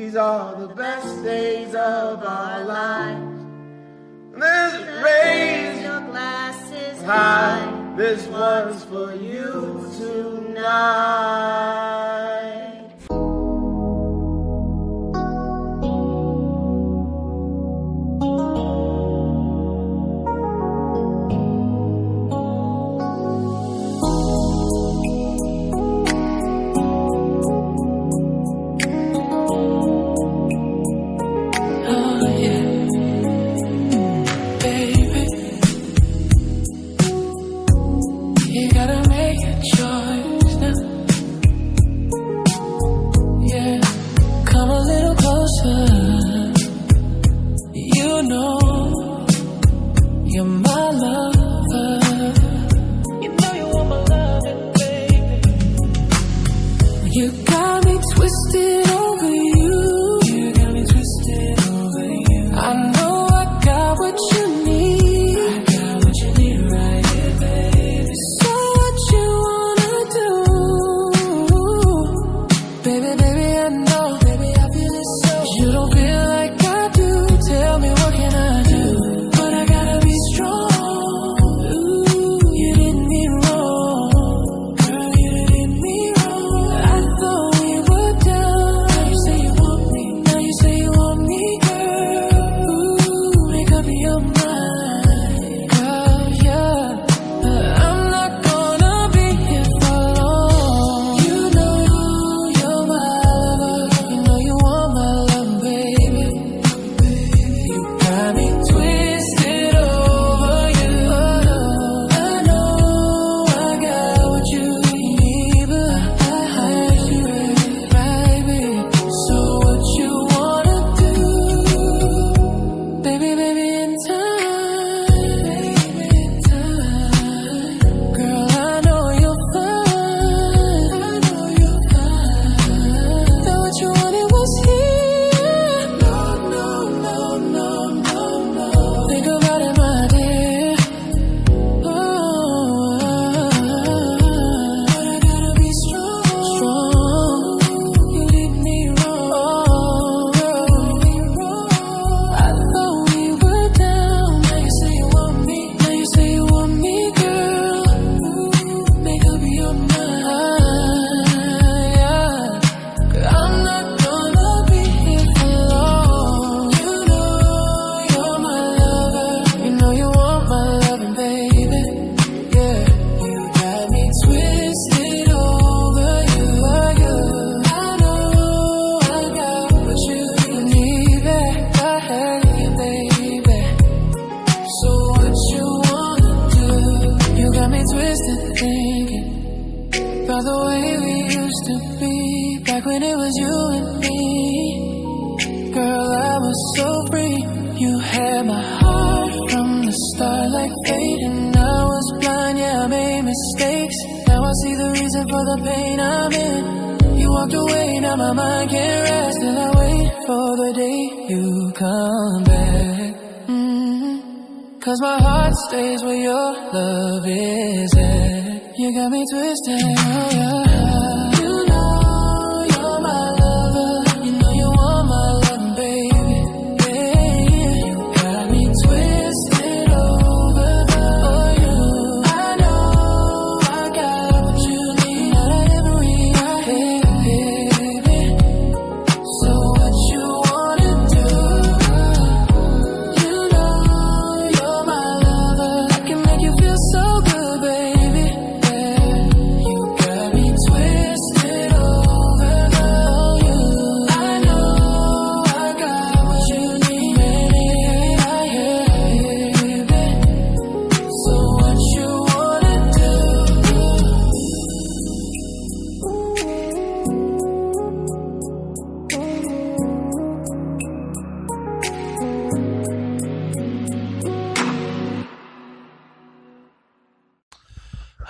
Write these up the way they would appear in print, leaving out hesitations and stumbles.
These are the best days of our lives. Let's raise your glasses high. This one's for you tonight.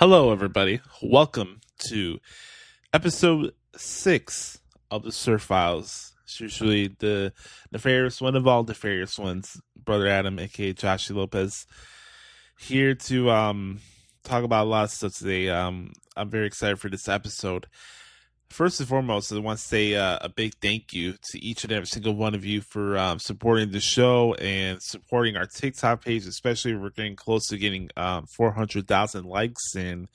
Hello, everybody. Welcome to episode 6 of the SUR Files. It's usually the nefarious one of all nefarious ones, Brother Adam, aka Joshie Lopez, here to talk about a lot of stuff today. I'm very excited for this episode. First and foremost, I want to say a big thank you to each and every single one of you for supporting the show and supporting our TikTok page, especially we're getting close to getting 400,000 likes and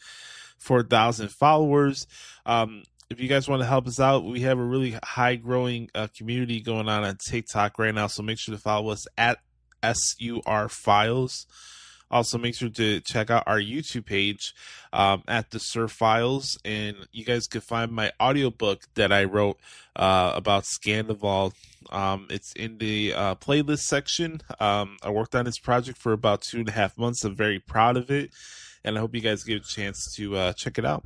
4,000 followers. If you guys want to help us out, we have a really high growing community going on TikTok right now. So make sure to follow us at SUR Files. Also, make sure to check out our YouTube page at the SUR Files. And you guys can find my audiobook that I wrote about Scheana. It's in the playlist section. I worked on this project for about 2.5 months. I'm very proud of it. And I hope you guys get a chance to check it out.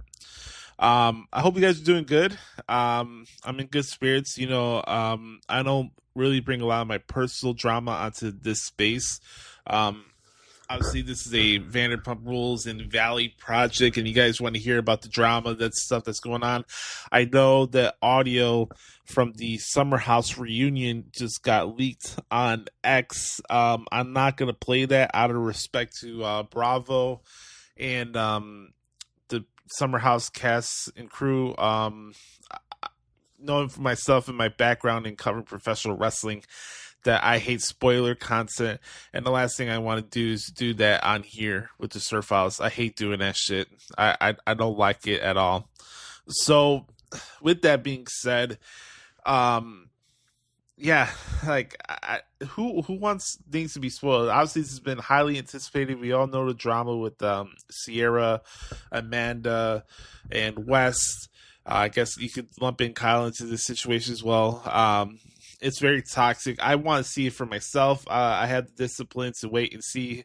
I hope you guys are doing good. I'm in good spirits. I don't really bring a lot of my personal drama onto this space. Obviously, this is a Vanderpump Rules and Valley project, and you guys want to hear about the drama, that stuff that's going on. I know that audio from the Summer House reunion just got leaked on X. I'm not going to play that out of respect to Bravo and the Summer House cast and crew. Knowing for myself and my background in covering professional wrestling, that I hate spoiler content, and the last thing I want to do is do that on here with the SUR Files. I hate doing that shit. I don't like it at all. So, with that being said, yeah, like who wants things to be spoiled? Obviously, this has been highly anticipated. We all know the drama with Sierra, Amanda, and West. I guess you could lump in Kyle into this situation as well. It's very toxic. I want to see it for myself. I have the discipline to wait and see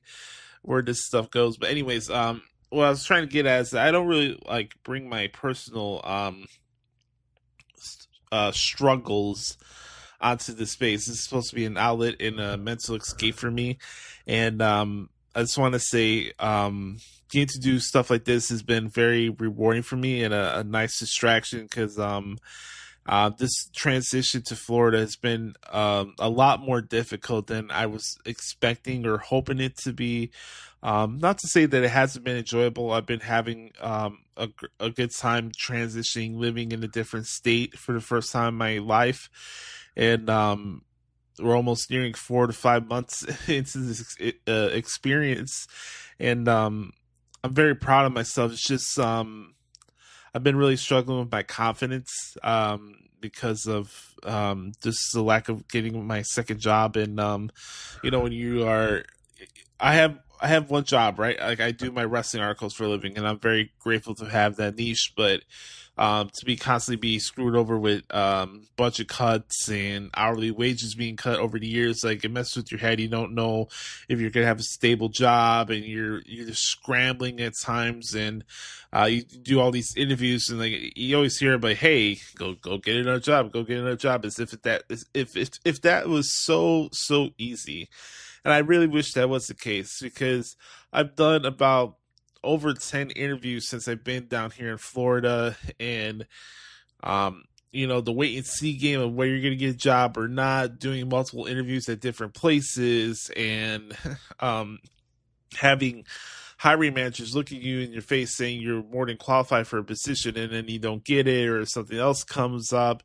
where this stuff goes. But anyways, what I was trying to get at is I don't really like bring my personal struggles onto the space. This is supposed to be an outlet and a mental escape for me. And I just want to say getting to do stuff like this has been very rewarding for me and a nice distraction because this transition to Florida has been a lot more difficult than I was expecting or hoping it to be. Not to say that it hasn't been enjoyable. I've been having a good time transitioning, living in a different state for the first time in my life. And we're almost nearing 4 to 5 months into this experience. And I'm very proud of myself. It's just I've been really struggling with my confidence because of just the lack of getting my second job. And when you are, I have one job, right? Like I do my wrestling articles for a living, and I'm very grateful to have that niche. But to be constantly screwed over with budget cuts and hourly wages being cut over the years, like it messes with your head. You don't know if you're gonna have a stable job, and you're just scrambling at times. And you do all these interviews, and like you always hear about, hey, go get another job, go get another job, as if that was so easy. And I really wish that was the case, because I've done about over 10 interviews since I've been down here in Florida, and the wait and see game of where you're going to get a job or not, doing multiple interviews at different places, and having hiring managers looking you in your face saying you're more than qualified for a position, and then you don't get it, or something else comes up.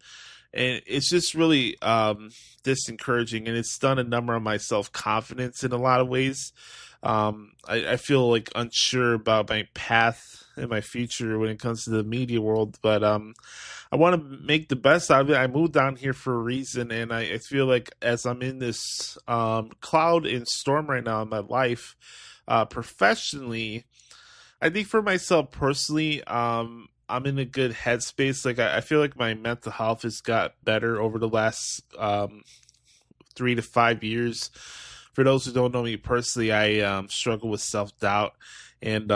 And it's just really disencouraging, and it's done a number on my self-confidence in a lot of ways. I feel like unsure about my path and my future when it comes to the media world, but I want to make the best out of it. I moved down here for a reason, and I feel like as I'm in this cloud and storm right now in my life, professionally, I think for myself personally, I'm in a good headspace. Like I feel like my mental health has got better over the last 3 to 5 years. For those who don't know me personally, I struggle with self-doubt, and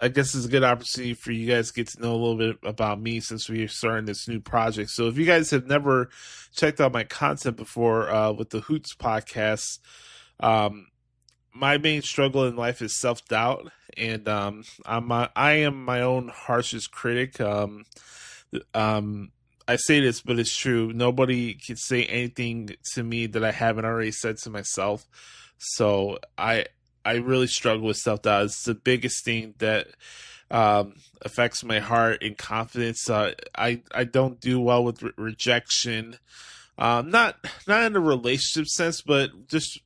I guess it's a good opportunity for you guys to get to know a little bit about me since we're starting this new project. So if you guys have never checked out my content before with the Hoots Podcast, my main struggle in life is self-doubt, and I am my own harshest critic. I say this, but it's true. Nobody can say anything to me that I haven't already said to myself. So I really struggle with self-doubt. It's the biggest thing that affects my heart and confidence. I don't do well with rejection. Not in a relationship sense, but just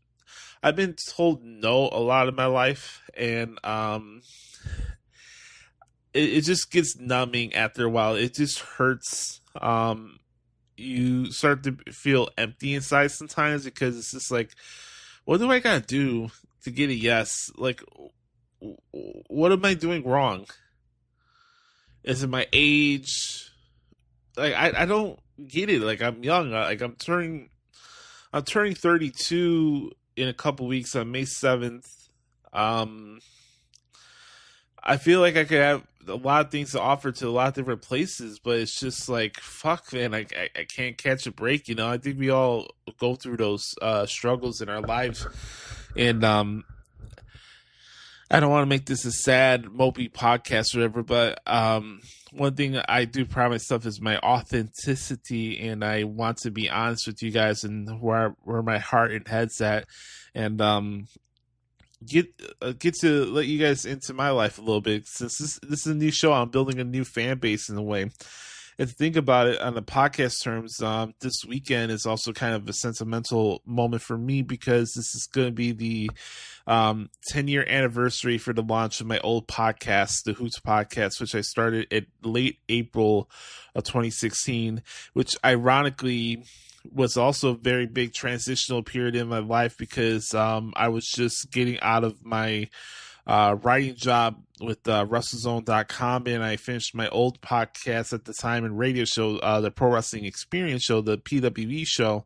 I've been told no a lot of my life, and it just gets numbing after a while. It just hurts. You start to feel empty inside sometimes because it's just like, what do I gotta do to get a yes? Like, what am I doing wrong? Is it my age? Like, I don't get it. Like, I'm young. I'm turning 32 in a couple weeks on May 7th. I feel like I could have a lot of things to offer to a lot of different places, but it's just like, fuck, man, I can't catch a break. You know, I think we all go through those struggles in our lives, and I don't want to make this a sad, mopey podcast or whatever, but one thing I do pride myself is my authenticity, and I want to be honest with you guys and where my heart and head's at, and get to let you guys into my life a little bit, since this is a new show. I'm building a new fan base in a way. And to think about it on the podcast terms, this weekend is also kind of a sentimental moment for me, because this is going to be the 10-year anniversary for the launch of my old podcast, the Hoots Podcast, which I started at late April of 2016, which ironically was also a very big transitional period in my life, because I was just getting out of my writing job with WrestleZone.com, and I finished my old podcast at the time and radio show, the Pro Wrestling Experience show, the PWE show.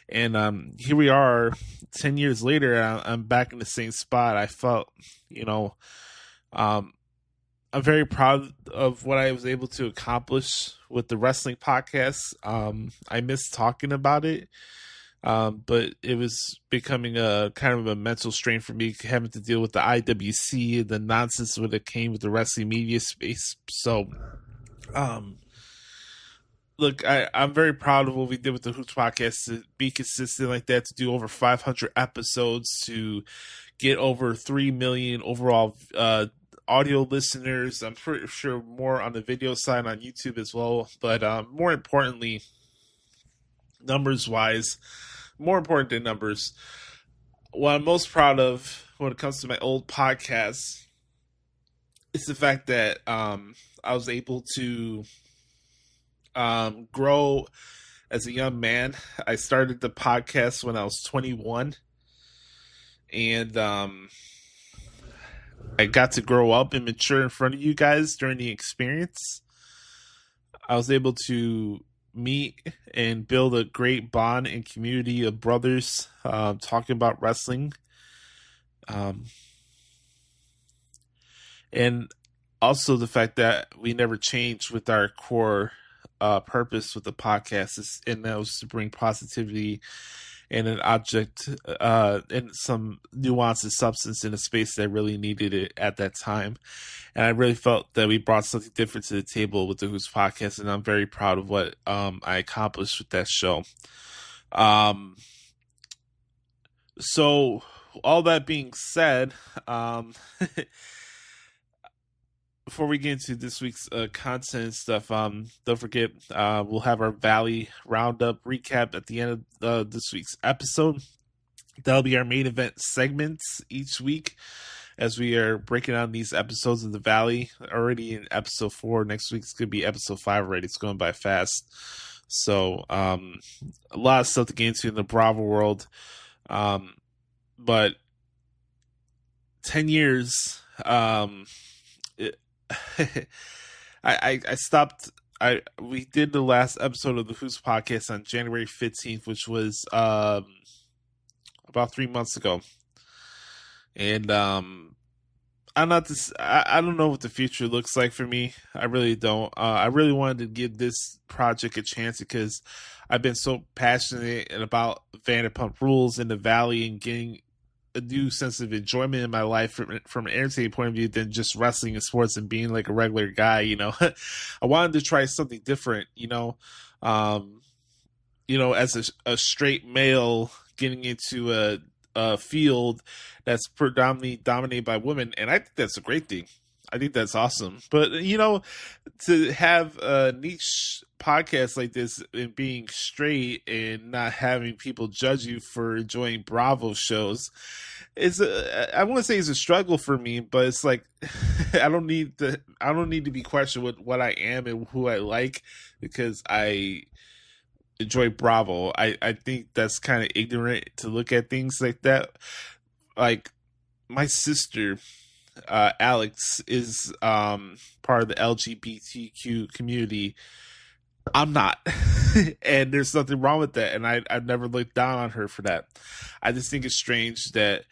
And here we are 10 years later. I'm back in the same spot. I felt, I'm very proud of what I was able to accomplish with the wrestling podcast. I miss talking about it, but it was becoming a kind of a mental strain for me, having to deal with the IWC, the nonsense that came with the wrestling media space. So, look, I'm very proud of what we did with the Hoots Podcast, to be consistent like that, to do over 500 episodes, to get over 3 million overall audio listeners. I'm pretty sure more on the video side on YouTube as well. But more importantly, numbers-wise, more important than numbers, what I'm most proud of when it comes to my old podcast is the fact that I was able to grow as a young man. I started the podcast when I was 21, and I got to grow up and mature in front of you guys during the experience. I was able to meet and build a great bond and community of brothers talking about wrestling. And also the fact that we never changed with our core purpose with the podcast, and that was to bring positivity and an object and some nuance and substance in a space that really needed it at that time. And I really felt that we brought something different to the table with the Hoots Podcast, and I'm very proud of what I accomplished with that show. So all that being said, before we get into this week's content and stuff, don't forget, we'll have our Valley Roundup recap at the end of this week's episode. That'll be our main event segments each week, as we are breaking down these episodes of the Valley. Already in episode 4. Next week's going to be episode 5 already. It's going by fast. So, a lot of stuff to get into in the Bravo world. But 10 years, I stopped. We did the last episode of the Hoots Podcast on January 15th, which was about 3 months ago. And I don't know what the future looks like for me. I really don't. I really wanted to give this project a chance, because I've been so passionate about Vanderpump Rules in the Valley and getting a new sense of enjoyment in my life from an entertainment point of view than just wrestling and sports and being like a regular guy. I wanted to try something different, as a straight male getting into a field that's predominantly dominated by women. And I think that's a great thing. I think that's awesome. But, you know, to have a niche podcast like this and being straight and not having people judge you for enjoying Bravo shows I want to say it's a struggle for me, but it's like I don't need to be questioned with what I am and who I like because I enjoy Bravo. I think that's kind of ignorant to look at things like that. Like my sister, Alex, is part of the LGBTQ community. I'm not. And there's nothing wrong with that. And I've never looked down on her for that. I just think it's strange that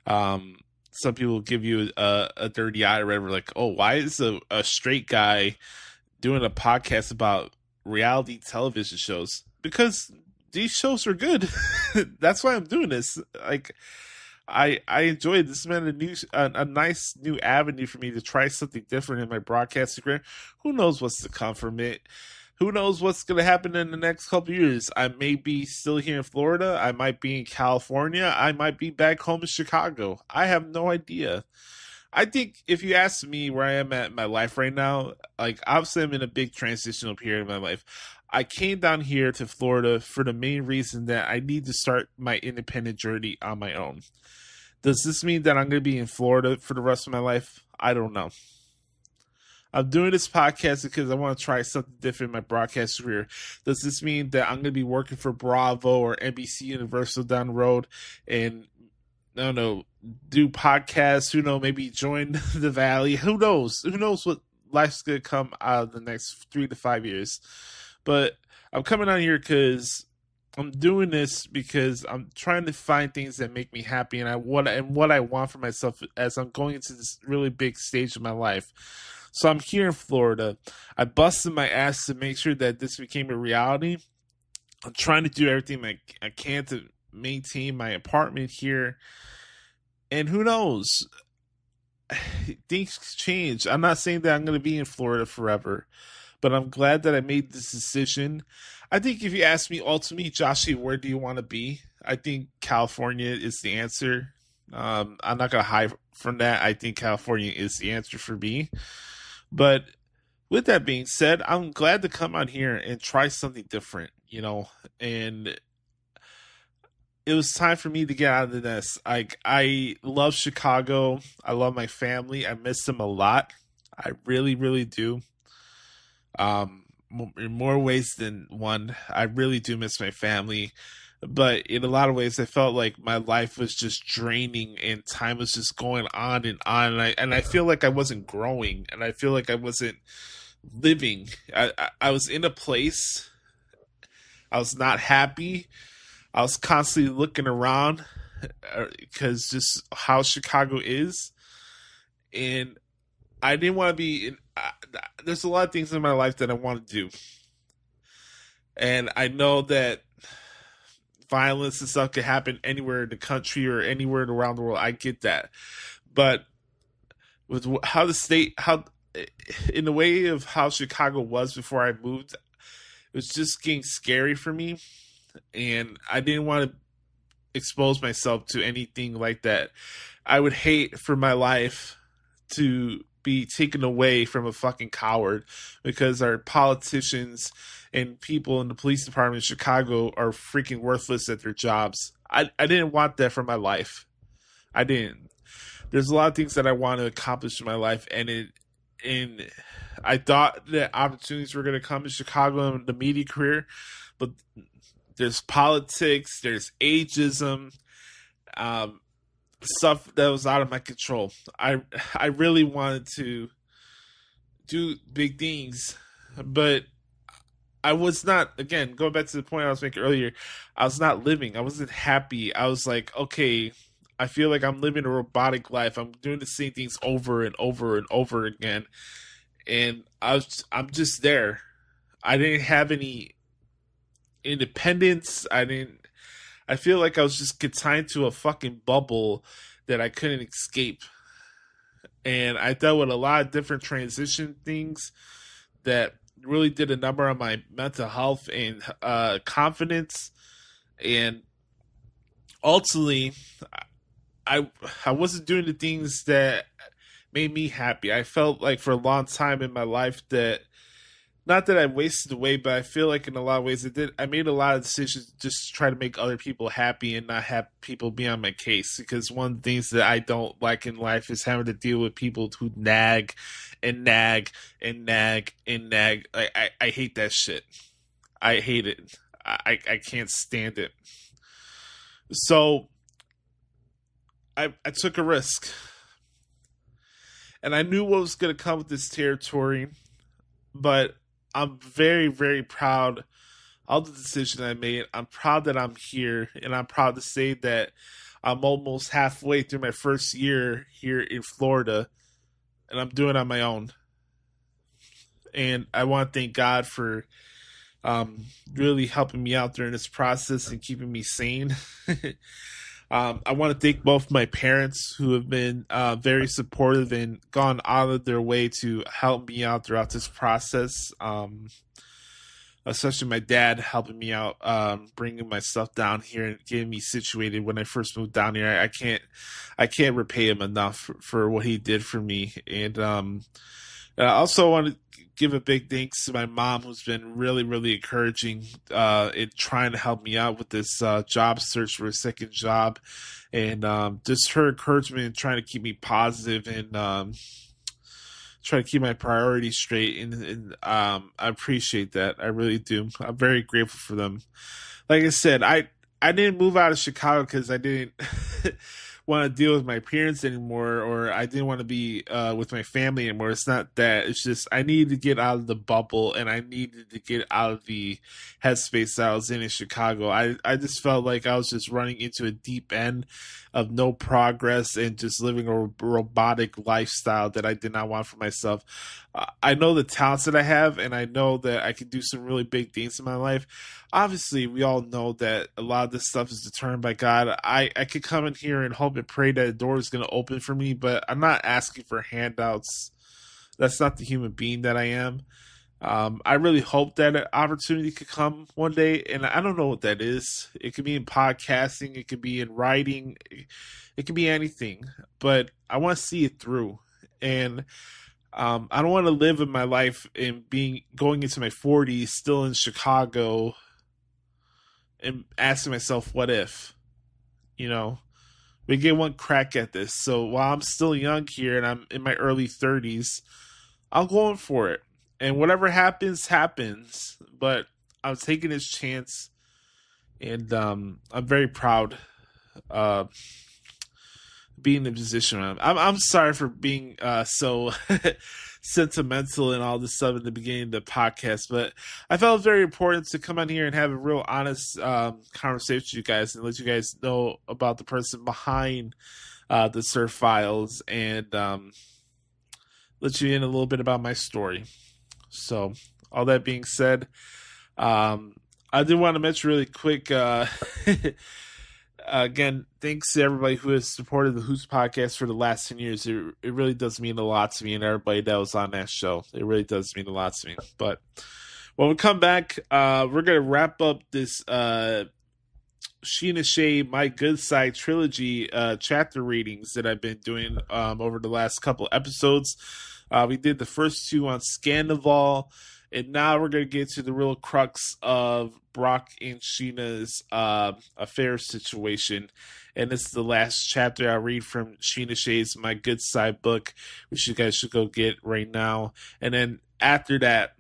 some people give you a dirty eye or whatever. Like, oh, why is a straight guy doing a podcast about reality television shows? Because these shows are good. That's why I'm doing this. Like, I enjoy it. This has been a nice new avenue for me to try something different in my broadcasting career. Who knows what's to come from it? Who knows what's going to happen in the next couple of years? I may be still here in Florida. I might be in California. I might be back home in Chicago. I have no idea. I think if you ask me where I am at in my life right now, like obviously I'm in a big transitional period in my life. I came down here to Florida for the main reason that I need to start my independent journey on my own. Does this mean that I'm going to be in Florida for the rest of my life? I don't know. I'm doing this podcast because I want to try something different in my broadcast career. Does this mean that I'm going to be working for Bravo or NBC Universal down the road and, I don't know, do podcasts? Who knows? Maybe join the Valley. Who knows? Who knows what life's going to come out of the next 3 to 5 years? But I'm coming out here because I'm doing this because I'm trying to find things that make me happy and what I want for myself as I'm going into this really big stage of my life. So I'm here in Florida. I busted my ass to make sure that this became a reality. I'm trying to do everything I can to maintain my apartment here. And who knows? Things change. I'm not saying that I'm going to be in Florida forever, but I'm glad that I made this decision. I think if you ask me ultimately, Joshie, where do you want to be? I think California is the answer. I'm not going to hide from that. I think California is the answer for me. But with that being said, I'm glad to come out here and try something different, you know, and it was time for me to get out of the nest. Like, I love Chicago. I love my family. I miss them a lot. I really, really do. In more ways than one, I really do miss my family. But in a lot of ways, I felt like my life was just draining and time was just going on and on. And I feel like I wasn't growing and I feel like I wasn't living. I was in a place. I was not happy. I was constantly looking around because just how Chicago is. And I didn't want to be in. There's a lot of things in my life that I want to do. And I know that violence and stuff can happen anywhere in the country or anywhere around the world. I get that. But with how in the way of how Chicago was before I moved, it was just getting scary for me. And I didn't want to expose myself to anything like that. I would hate for my life to be taken away from a fucking coward because our politicians and people in the police department in Chicago are freaking worthless at their jobs. I didn't want that for my life. I didn't. There's a lot of things that I want to accomplish in my life, and I thought that opportunities were going to come in Chicago in the media career, but there's politics, there's ageism, stuff that was out of my control. I really wanted to do big things, but I was not, again, going back to the point I was making earlier, I was not living. I wasn't happy. I was like, okay, I feel like I'm living a robotic life. I'm doing the same things over and over and over again. And I'm just there. I didn't have any independence. I feel like I was just consigned to a fucking bubble that I couldn't escape. And I dealt with a lot of different transition things that really did a number on my mental health and confidence. And ultimately, I wasn't doing the things that made me happy. I felt like for a long time in my life that, not that I wasted away, but I feel like in a lot of ways I made a lot of decisions just to try to make other people happy and not have people be on my case. Because one of the things that I don't like in life is having to deal with people who nag and nag and nag and nag. I hate that shit. I hate it. I can't stand it. So I took a risk. And I knew what was going to come with this territory. But I'm very, very proud of the decision I made. I'm proud that I'm here. And I'm proud to say that I'm almost halfway through my first year here in Florida. And I'm doing it on my own. And I want to thank God for really helping me out during this process and keeping me sane. I want to thank both my parents who have been very supportive and gone out of their way to help me out throughout this process. Especially my dad helping me out, bringing my stuff down here and getting me situated when I first moved down here. I can't repay him enough for what he did for me. And I also want to give a big thanks to my mom, who's been really, really encouraging in trying to help me out with this job search for a second job. And just her encouragement and trying to keep me positive and try to keep my priorities straight. And I appreciate that. I really do. I'm very grateful for them. Like I said, I didn't move out of Chicago because I didn't want to deal with my parents anymore, or I didn't want to be with my family anymore. It's not that. It's just I needed to get out of the bubble, and I needed to get out of the headspace that I was in Chicago. I just felt like I was just running into a deep end of no progress and just living a robotic lifestyle that I did not want for myself. I know the talents that I have, and I know that I can do some really big things in my life. Obviously, we all know that a lot of this stuff is determined by God. I could come in here and hope and pray that a door is going to open for me, but I'm not asking for handouts. That's not the human being that I am. I really hope that an opportunity could come one day, and I don't know what that is. It could be in podcasting, it could be in writing, it could be anything, but I want to see it through. And I don't want to live in my life and going into my 40s still in Chicago and asking myself, what if? You know, we get one crack at this. So while I'm still young here and I'm in my early 30s, I'm going for it. And whatever happens, happens. But I'm taking this chance, and I'm very proud being in the position I'm sorry for being so sentimental and all this stuff in the beginning of the podcast, but I felt it was very important to come on here and have a real honest conversation with you guys and let you guys know about the person behind the SUR Files and let you in a little bit about my story. So, all that being said, I did want to mention really quick, again, thanks to everybody who has supported the Hoots Podcast for the last 10 years. It really does mean a lot to me and everybody that was on that show. It really does mean a lot to me. But when we come back, we're going to wrap up this Scheana, Shay, My Good Side trilogy chapter readings that I've been doing over the last couple episodes. We did the first two on Scandal, and now we're going to get to the real crux of Brock and Scheana's affair situation. And this is the last chapter I'll read from Scheana Shay's My Good Side book, which you guys should go get right now. And then after that,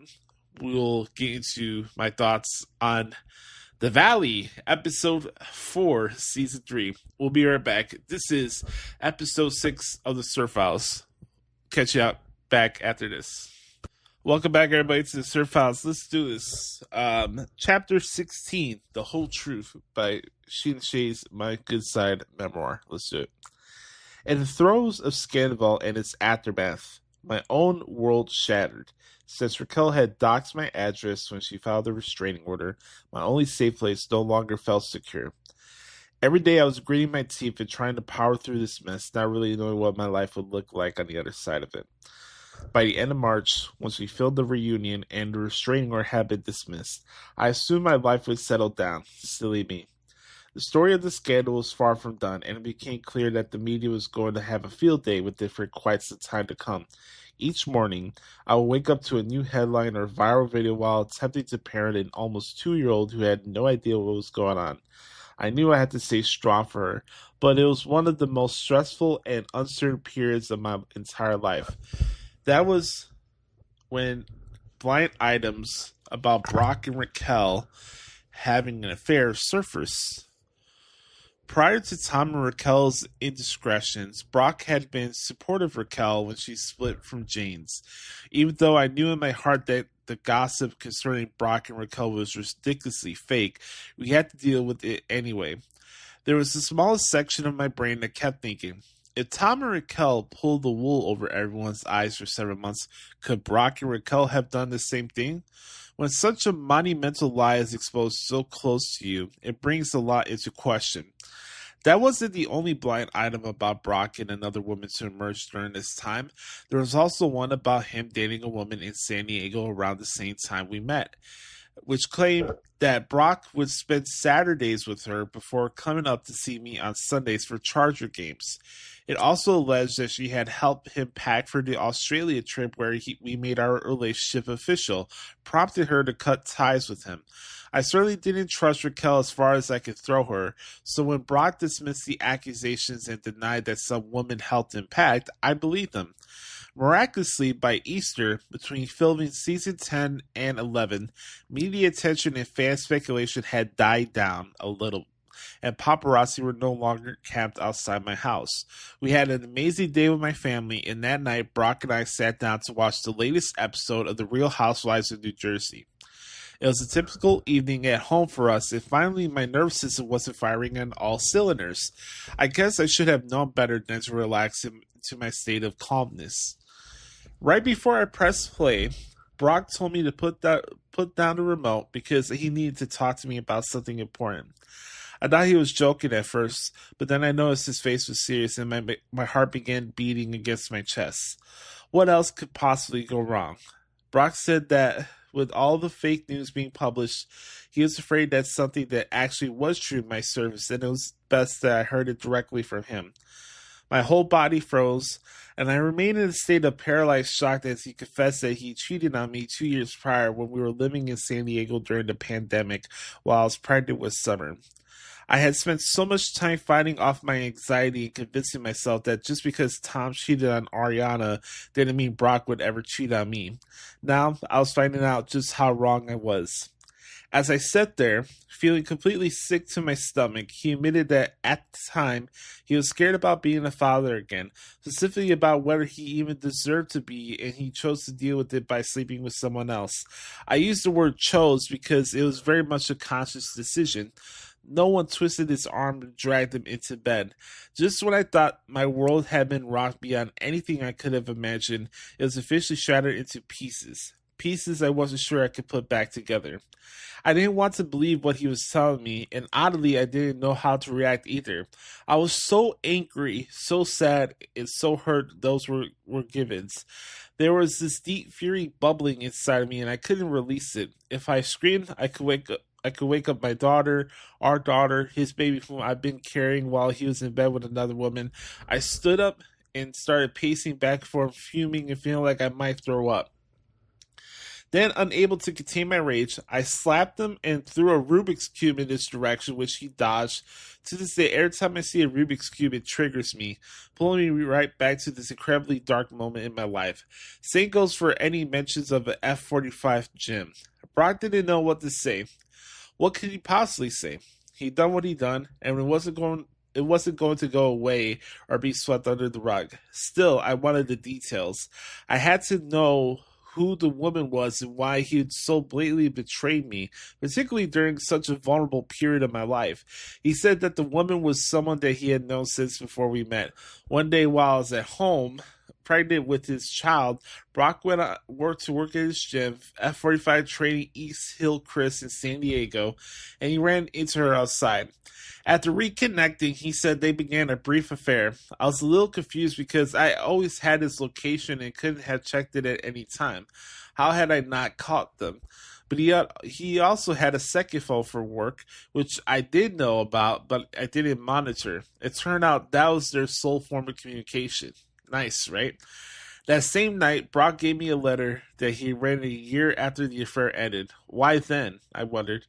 we'll get into my thoughts on The Valley, episode 4, season 3. We'll be right back. This is episode 6 of the SUR Files. Catch you out back after this. Welcome back, everybody, to the SUR Files. Let's do this. Chapter 16, The Whole Truth, by Scheana Shay's My Good Side Memoir. Let's do it. In the throes of Scandal and its aftermath, my own world shattered. Since Raquel had doxed my address when she filed the restraining order, my only safe place no longer felt secure. Every day I was gritting my teeth and trying to power through this mess, not really knowing what my life would look like on the other side of it. By the end of March, once we filmed the reunion and the restraining order had been dismissed, I assumed my life would settle down. Silly me. The story of the scandal was far from done, and it became clear that the media was going to have a field day with it for quite some time to come. Each morning, I would wake up to a new headline or viral video while attempting to parent an almost 2-year-old who had no idea what was going on. I knew I had to stay strong for her, but it was one of the most stressful and uncertain periods of my entire life. That was when blind items about Brock and Raquel having an affair surfaced. Prior to Tom and Raquel's indiscretions, Brock had been supportive of Raquel when she split from James. Even though I knew in my heart that the gossip concerning Brock and Raquel was ridiculously fake, we had to deal with it anyway. There was the smallest section of my brain that kept thinking, if Tom and Raquel pulled the wool over everyone's eyes for 7 months, could Brock and Raquel have done the same thing? When such a monumental lie is exposed so close to you, it brings a lot into question. That wasn't the only blind item about Brock and another woman to emerge during this time. There was also one about him dating a woman in San Diego around the same time we met, which claimed that Brock would spend Saturdays with her before coming up to see me on Sundays for Charger games. It also alleged that she had helped him pack for the Australia trip where we made our relationship official, prompted her to cut ties with him. I certainly didn't trust Raquel as far as I could throw her, so when Brock dismissed the accusations and denied that some woman helped him pack, I believed him. Miraculously, by Easter, between filming season 10 and 11, media attention and fan speculation had died down a little, and paparazzi were no longer camped outside my house. We had an amazing day with my family, and that night, Brock and I sat down to watch the latest episode of The Real Housewives of New Jersey. It was a typical evening at home for us, and finally my nervous system wasn't firing on all cylinders. I guess I should have known better than to relax into my state of calmness. Right before I pressed play, Brock told me to put down the remote because he needed to talk to me about something important. I thought he was joking at first, but then I noticed his face was serious and my heart began beating against my chest. What else could possibly go wrong? Brock said that with all the fake news being published, he was afraid that something that actually was true might surface, and it was best that I heard it directly from him. My whole body froze, and I remained in a state of paralyzed shock as he confessed that he cheated on me 2 years prior when we were living in San Diego during the pandemic while I was pregnant with Summer. I had spent so much time fighting off my anxiety and convincing myself that just because Tom cheated on Ariana didn't mean Brock would ever cheat on me. Now, I was finding out just how wrong I was. As I sat there, feeling completely sick to my stomach, he admitted that at the time, he was scared about being a father again, specifically about whether he even deserved to be, and he chose to deal with it by sleeping with someone else. I use the word chose because it was very much a conscious decision. No one twisted his arm and dragged him into bed. Just when I thought my world had been rocked beyond anything I could have imagined, it was officially shattered into pieces. Pieces I wasn't sure I could put back together. I didn't want to believe what he was telling me, and oddly, I didn't know how to react either. I was so angry, so sad, and so hurt those were givens. There was this deep fury bubbling inside of me, and I couldn't release it. If I screamed, I could wake up my daughter, our daughter, his baby whom I've been carrying while he was in bed with another woman. I stood up and started pacing back and forth, fuming and feeling like I might throw up. Then, unable to contain my rage, I slapped him and threw a Rubik's Cube in his direction, which he dodged. To this day, every time I see a Rubik's Cube, it triggers me, pulling me right back to this incredibly dark moment in my life. Same goes for any mentions of an F-45 gym. Brock didn't know what to say. What could he possibly say? He'd done what he'd done, and it wasn't going to go away or be swept under the rug. Still, I wanted the details. I had to know who the woman was and why he had so blatantly betrayed me, particularly during such a vulnerable period of my life. He said that the woman was someone that he had known since before we met. One day while I was at home, pregnant with his child, Brock went to work at his gym, F-45 training East Hillcrest in San Diego, and he ran into her outside. After reconnecting, he said they began a brief affair. I was a little confused because I always had his location and couldn't have checked it at any time. How had I not caught them? But he also had a second phone for work, which I did know about, but I didn't monitor. It turned out that was their sole form of communication. Nice, right? That same night, Brock gave me a letter that he read a year after the affair ended. Why then? I wondered.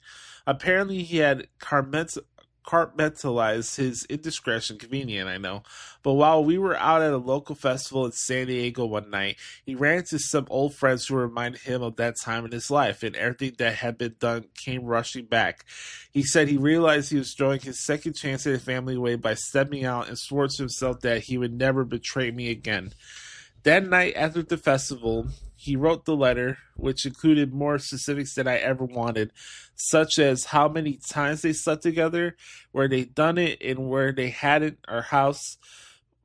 Apparently, he had compartmentalized his indiscretion. Convenient, I know. But while we were out at a local festival in San Diego one night, he ran into some old friends who reminded him of that time in his life, and everything that had been done came rushing back. He said he realized he was throwing his second chance at his family away by stepping out, and swore to himself that he would never betray me again. That night after the festival, he wrote the letter, which included more specifics than I ever wanted, such as how many times they slept together, where they'd done it, and where they hadn't, our house.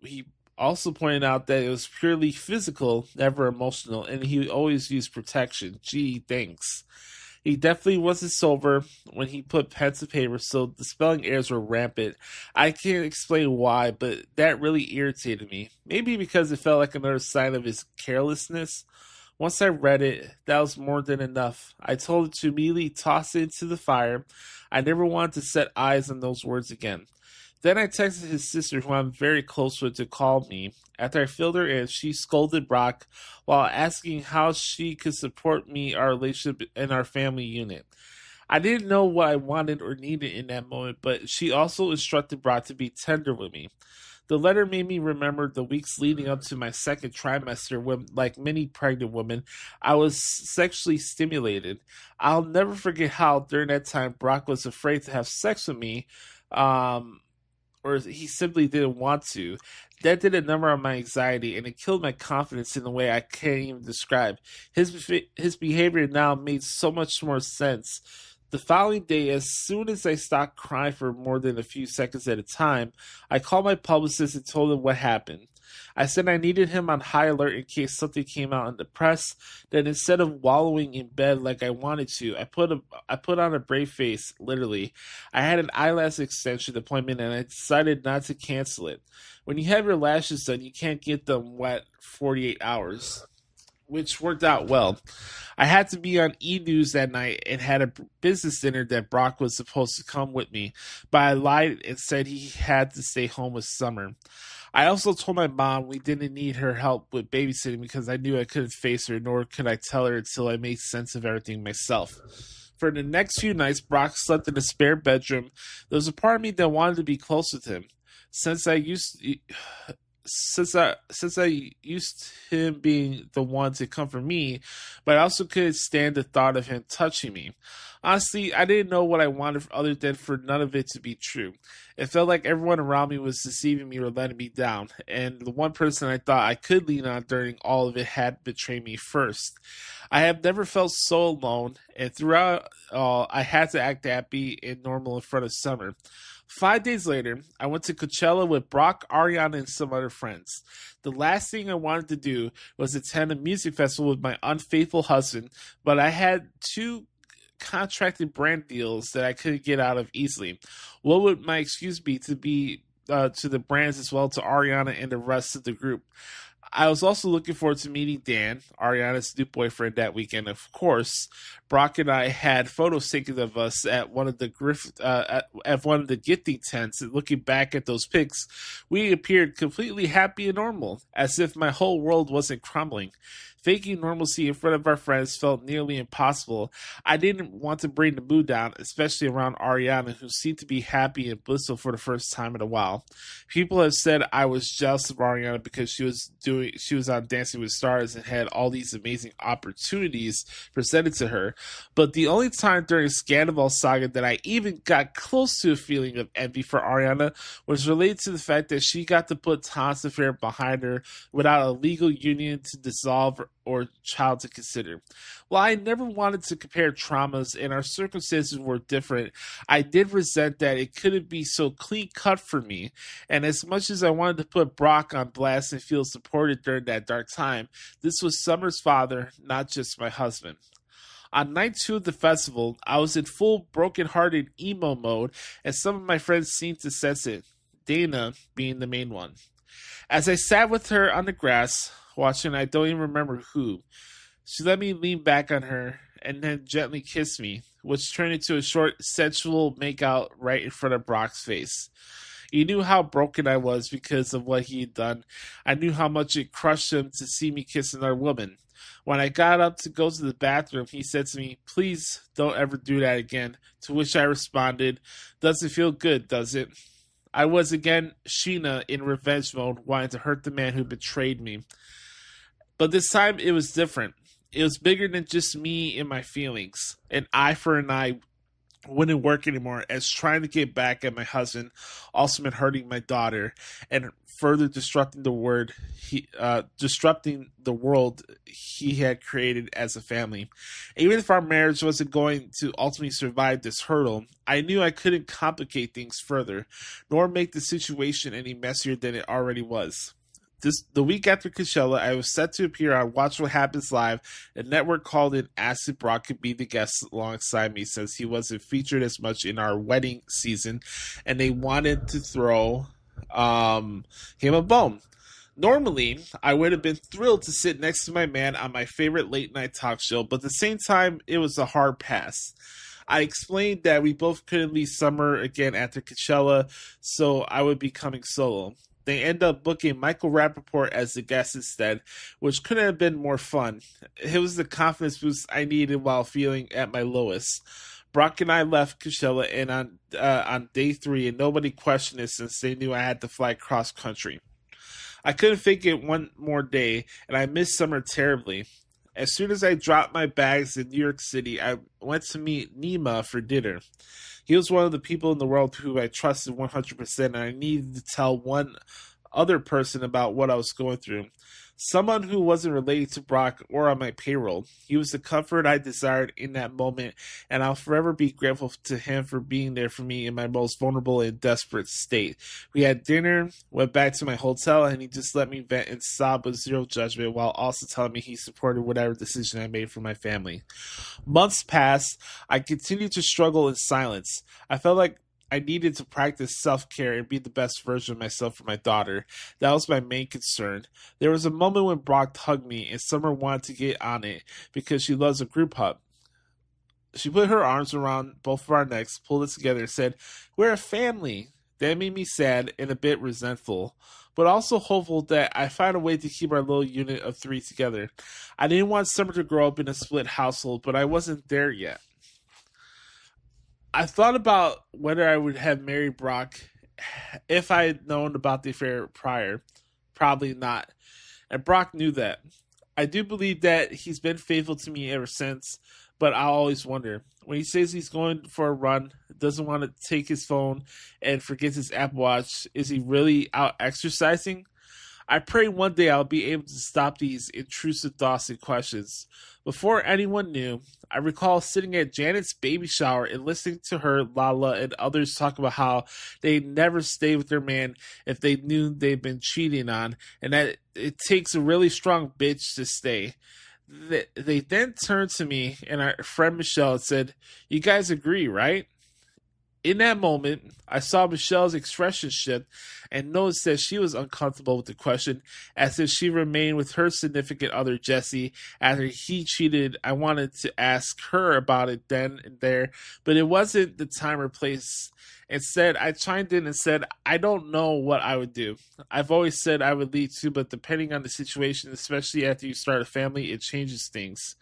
He also pointed out that it was purely physical, never emotional, and he always used protection. Gee, thanks. He definitely wasn't sober when he put pen to paper, so the spelling errors were rampant. I can't explain why, but that really irritated me. Maybe because it felt like another sign of his carelessness. Once I read it, that was more than enough. I told him to immediately toss it into the fire. I never wanted to set eyes on those words again. Then I texted his sister, who I'm very close with, to call me. After I filled her in, she scolded Brock while asking how she could support me, our relationship, and our family unit. I didn't know what I wanted or needed in that moment, but she also instructed Brock to be tender with me. The letter made me remember the weeks leading up to my second trimester when, like many pregnant women, I was sexually stimulated. I'll never forget how, during that time, Brock was afraid to have sex with me, or he simply didn't want to. That did a number on my anxiety, and it killed my confidence in a way I can't even describe. His behavior now made so much more sense. The following day, as soon as I stopped crying for more than a few seconds at a time, I called my publicist and told him what happened. I said I needed him on high alert in case something came out in the press. That instead of wallowing in bed like I wanted to, I put on a brave face, literally. I had an eyelash extension appointment, and I decided not to cancel it. When you have your lashes done, you can't get them wet 48 hours, which worked out well. I had to be on E! News that night and had a business dinner that Brock was supposed to come with me, but I lied and said he had to stay home with Summer. I also told my mom we didn't need her help with babysitting because I knew I couldn't face her, nor could I tell her until I made sense of everything myself. For the next few nights, Brock slept in a spare bedroom. There was a part of me that wanted to be close with him. Since I used him being the one to comfort me, but I also couldn't stand the thought of him touching me. Honestly, I didn't know what I wanted other than for none of it to be true. It felt like everyone around me was deceiving me or letting me down, and the one person I thought I could lean on during all of it had betrayed me first. I have never felt so alone, and throughout all, I had to act happy and normal in front of Summer. 5 days later, I went to Coachella with Brock, Ariana, and some other friends. The last thing I wanted to do was attend a music festival with my unfaithful husband, but I had 2 contracted brand deals that I couldn't get out of easily. What would my excuse be to the brands as well, to Ariana and the rest of the group? I was also looking forward to meeting Dan, Ariana's new boyfriend, that weekend. Of course, Brock and I had photos taken of us at one of the gifting tents, and looking back at those pics, we appeared completely happy and normal, as if my whole world wasn't crumbling. Faking normalcy in front of our friends felt nearly impossible. I didn't want to bring the mood down, especially around Ariana, who seemed to be happy and blissful for the first time in a while. People have said I was jealous of Ariana because she was on Dancing with Stars and had all these amazing opportunities presented to her. But the only time during Scandal Saga that I even got close to a feeling of envy for Ariana was related to the fact that she got to put Tom's affair behind her without a legal union to dissolve or child to consider. While I never wanted to compare traumas and our circumstances were different, I did resent that it couldn't be so clean cut for me. And as much as I wanted to put Brock on blast and feel supported during that dark time, this was Summer's father, not just my husband. On night 2 of the festival, I was in full broken-hearted emo mode, and some of my friends seemed to sense it, Dana being the main one. As I sat with her on the grass, watching I don't even remember who, she let me lean back on her and then gently kissed me, which turned into a short, sensual makeout right in front of Brock's face. He knew how broken I was because of what he had done. I knew how much it crushed him to see me kiss another woman. When I got up to go to the bathroom, he said to me, "Please don't ever do that again," to which I responded, "Doesn't feel good, does it?" I was again Scheana in revenge mode, wanting to hurt the man who betrayed me. But this time it was different. It was bigger than just me and my feelings. An eye for an eye wouldn't work anymore, as trying to get back at my husband also meant hurting my daughter and further disrupting the world he had created as a family. Even if our marriage wasn't going to ultimately survive this hurdle, I knew I couldn't complicate things further, nor make the situation any messier than it already was. The week after Coachella, I was set to appear on Watch What Happens Live. A network called in asked if Brock could be the guest alongside me, since he wasn't featured as much in our wedding season, and they wanted to throw him a bone. Normally, I would have been thrilled to sit next to my man on my favorite late night talk show, but at the same time, it was a hard pass. I explained that we both couldn't leave summer again after Coachella, so I would be coming solo. They ended up booking Michael Rappaport as the guest instead, which couldn't have been more fun. It was the confidence boost I needed while feeling at my lowest. Brock and I left Coachella and on day 3, and nobody questioned it since they knew I had to fly cross country. I couldn't fake it one more day, and I missed summer terribly. As soon as I dropped my bags in New York City, I went to meet Nima for dinner. He was one of the people in the world who I trusted 100%, and I needed to tell one other person about what I was going through. Someone who wasn't related to Brock or on my payroll. He was the comfort I desired in that moment, and I'll forever be grateful to him for being there for me in my most vulnerable and desperate state. We had dinner, went back to my hotel, and he just let me vent and sob with zero judgment, while also telling me he supported whatever decision I made for my family. Months passed. I continued to struggle in silence. I felt like I needed to practice self-care and be the best version of myself for my daughter. That was my main concern. There was a moment when Brock hugged me, and Summer wanted to get on it because she loves a group hug. She put her arms around both of our necks, pulled us together, and said, "We're a family." That made me sad and a bit resentful, but also hopeful that I find a way to keep our little unit of 3 together. I didn't want Summer to grow up in a split household, but I wasn't there yet. I thought about whether I would have married Brock if I had known about the affair prior. Probably not. And Brock knew that. I do believe that he's been faithful to me ever since, but I always wonder. When he says he's going for a run, doesn't want to take his phone, and forgets his Apple Watch, is he really out exercising? I pray one day I'll be able to stop these intrusive thoughts and questions. Before anyone knew, I recall sitting at Janet's baby shower and listening to her, Lala, and others talk about how they never stay with their man if they knew they'd been cheating on, and that it takes a really strong bitch to stay. They then turned to me and our friend Michelle and said, "You guys agree, right?" In that moment, I saw Michelle's expression shift and noticed that she was uncomfortable with the question, as if she remained with her significant other, Jesse, after he cheated. I wanted to ask her about it then and there, but it wasn't the time or place. Instead, I chimed in and said, "I don't know what I would do. I've always said I would leave too, but depending on the situation, especially after you start a family, it changes things."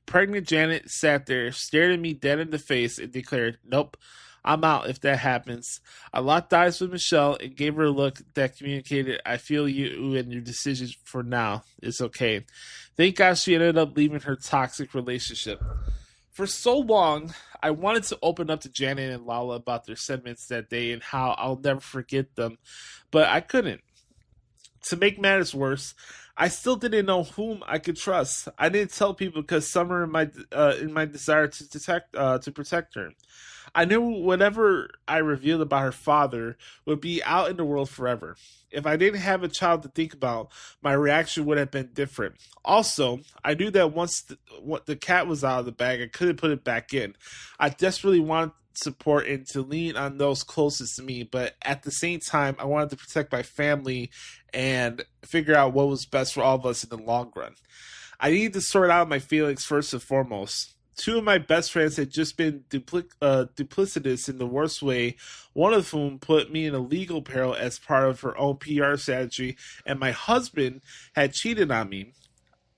Pregnant Janet sat there, stared at me dead in the face, and declared, "Nope. I'm out if that happens." I locked eyes with Michelle and gave her a look that communicated, "I feel you and your decision for now. It's okay." Thank God she ended up leaving her toxic relationship. For so long, I wanted to open up to Janet and Lala about their sentiments that day and how I'll never forget them, but I couldn't. To make matters worse, I still didn't know whom I could trust. I didn't tell people because Summer in my desire to protect her. I knew whatever I revealed about her father would be out in the world forever. If I didn't have a child to think about, my reaction would have been different. Also, I knew that once the cat was out of the bag, I couldn't put it back in. I desperately wanted support and to lean on those closest to me, but at the same time, I wanted to protect my family and figure out what was best for all of us in the long run. I needed to sort out my feelings first and foremost. Two of my best friends had just been duplicitous in the worst way, one of whom put me in a legal peril as part of her own PR strategy, and my husband had cheated on me.